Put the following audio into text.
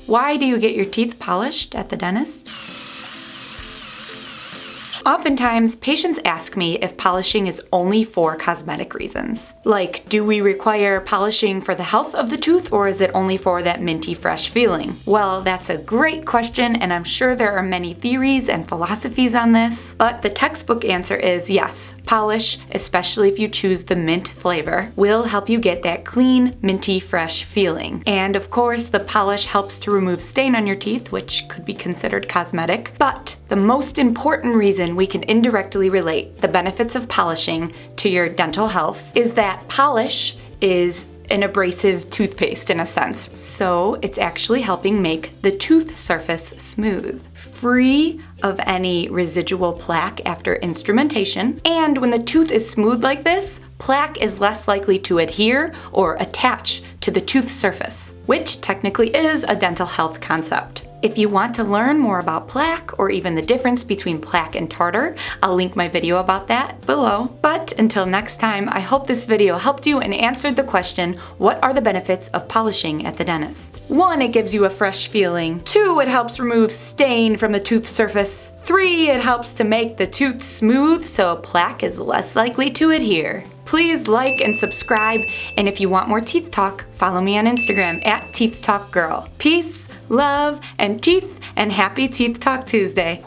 Why do you get your teeth polished at the dentist? Oftentimes, patients ask me if polishing is only for cosmetic reasons. Like, do we require polishing for the health of the tooth, or is it only for that minty fresh feeling? Well, that's a great question, and I'm sure there are many theories and philosophies on this, but the textbook answer is yes. Polish, especially if you choose the mint flavor, will help you get that clean, minty fresh feeling. And of course, the polish helps to remove stain on your teeth, which could be considered cosmetic, but the most important reason we can indirectly relate the benefits of polishing to your dental health is that polish is an abrasive toothpaste in a sense. So it's actually helping make the tooth surface smooth, free of any residual plaque after instrumentation. And when the tooth is smooth like this, plaque is less likely to adhere or attach to the tooth surface, which technically is a dental health concept. If you want to learn more about plaque or even the difference between plaque and tartar, I'll link my video about that below. But until next time, I hope this video helped you and answered the question, what are the benefits of polishing at the dentist? 1, it gives you a fresh feeling. 2, it helps remove stain from the tooth surface. 3, it helps to make the tooth smooth so plaque is less likely to adhere. Please like and subscribe, and if you want more teeth talk, follow me on Instagram at TeethTalkGirl. Peace, love, and teeth, and happy Teeth Talk Tuesday.